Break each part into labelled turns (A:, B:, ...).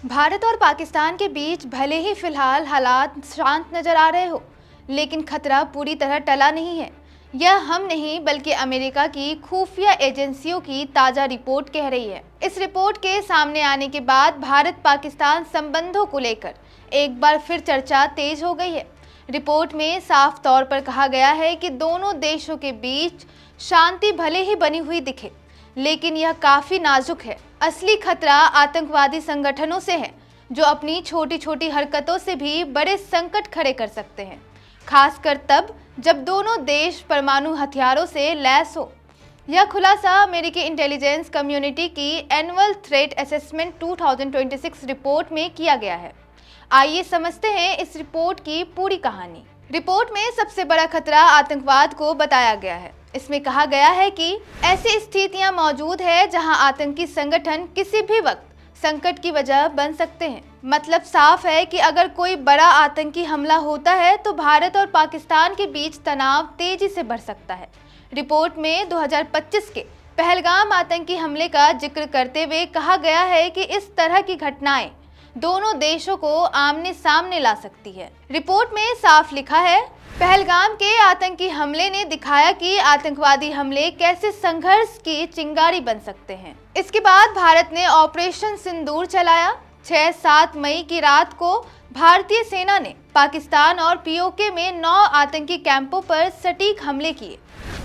A: भारत और पाकिस्तान के बीच भले ही फिलहाल हालात शांत नजर आ रहे हो, लेकिन खतरा पूरी तरह टला नहीं है। यह हम नहीं बल्कि अमेरिका की खुफिया एजेंसियों की ताज़ा रिपोर्ट कह रही है। इस रिपोर्ट के सामने आने के बाद भारत पाकिस्तान संबंधों को लेकर एक बार फिर चर्चा तेज हो गई है। रिपोर्ट में साफ तौर पर कहा गया है कि दोनों देशों के बीच शांति भले ही बनी हुई दिखे, लेकिन यह काफी नाजुक है। असली खतरा आतंकवादी संगठनों से है, जो अपनी छोटी छोटी हरकतों से भी बड़े संकट खड़े कर सकते हैं, खासकर तब जब दोनों देश परमाणु हथियारों से लैस हो। यह खुलासा अमेरिकी इंटेलिजेंस कम्युनिटी की एनुअल थ्रेट असेसमेंट 2026 रिपोर्ट में किया गया है। आइए समझते हैं इस रिपोर्ट की पूरी कहानी। रिपोर्ट में सबसे बड़ा खतरा आतंकवाद को बताया गया है। इसमें कहा गया है कि ऐसी स्थितियां मौजूद है जहां आतंकी संगठन किसी भी वक्त संकट की वजह बन सकते हैं। मतलब साफ है कि अगर कोई बड़ा आतंकी हमला होता है तो भारत और पाकिस्तान के बीच तनाव तेजी से बढ़ सकता है। रिपोर्ट में 2025 के पहलगाम आतंकी हमले का जिक्र करते हुए कहा गया है कि इस तरह की घटनाएं दोनों देशों को आमने सामने ला सकती है। रिपोर्ट में साफ लिखा है, पहलगाम के आतंकी हमले ने दिखाया कि आतंकवादी हमले कैसे संघर्ष की चिंगारी बन सकते हैं। इसके बाद भारत ने ऑपरेशन सिंदूर चलाया। 6-7 मई की रात को भारतीय सेना ने पाकिस्तान और पीओके में 9 आतंकी कैंपों पर सटीक हमले किए।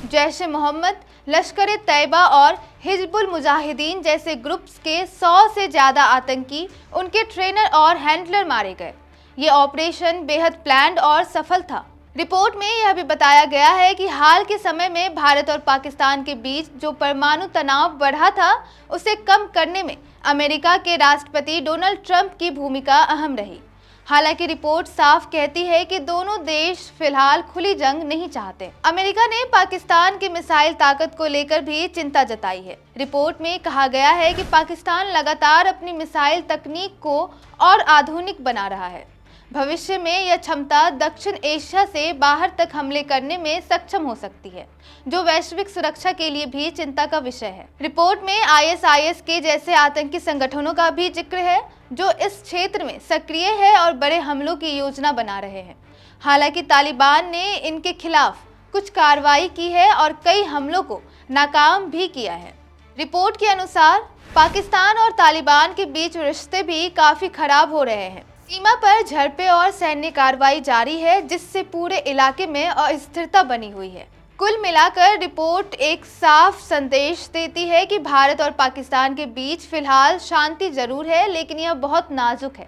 A: जैश ए मोहम्मद, लश्कर तैयबा और हिजबुल मुजाहिदीन जैसे ग्रुप्स के 100 से ज्यादा आतंकी, उनके ट्रेनर और हैंडलर मारे गए। ये ऑपरेशन बेहद प्लान्ड और सफल था। रिपोर्ट में यह भी बताया गया है कि हाल के समय में भारत और पाकिस्तान के बीच जो परमाणु तनाव बढ़ा था, उसे कम करने में अमेरिका के राष्ट्रपति डोनाल्ड ट्रंप की भूमिका अहम रही। हालांकि रिपोर्ट साफ कहती है कि दोनों देश फिलहाल खुली जंग नहीं चाहते। अमेरिका ने पाकिस्तान की मिसाइल ताकत को लेकर भी चिंता जताई है। रिपोर्ट में कहा गया है कि पाकिस्तान लगातार अपनी मिसाइल तकनीक को और आधुनिक बना रहा है। भविष्य में यह क्षमता दक्षिण एशिया से बाहर तक हमले करने में सक्षम हो सकती है, जो वैश्विक सुरक्षा के लिए भी चिंता का विषय है। रिपोर्ट में आईएसआईएस के जैसे आतंकी संगठनों का भी जिक्र है, जो इस क्षेत्र में सक्रिय है और बड़े हमलों की योजना बना रहे हैं। हालांकि तालिबान ने इनके खिलाफ कुछ कार्रवाई की है और कई हमलों को नाकाम भी किया है। रिपोर्ट के अनुसार पाकिस्तान और तालिबान के बीच रिश्ते भी काफी खराब हो रहे हैं। सीमा पर झड़पें और सैन्य कार्रवाई जारी है, जिससे पूरे इलाके में अस्थिरता बनी हुई है। कुल मिलाकर रिपोर्ट एक साफ संदेश देती है कि भारत और पाकिस्तान के बीच फिलहाल शांति जरूर है, लेकिन यह बहुत नाजुक है।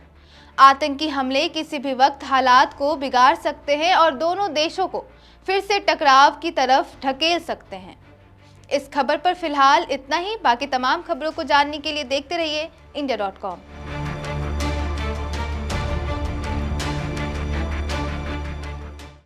A: आतंकी हमले किसी भी वक्त हालात को बिगाड़ सकते हैं और दोनों देशों को फिर से टकराव की तरफ ढकेल सकते हैं। इस खबर पर फिलहाल इतना ही। बाकी तमाम खबरों को जानने के लिए देखते रहिए India.com।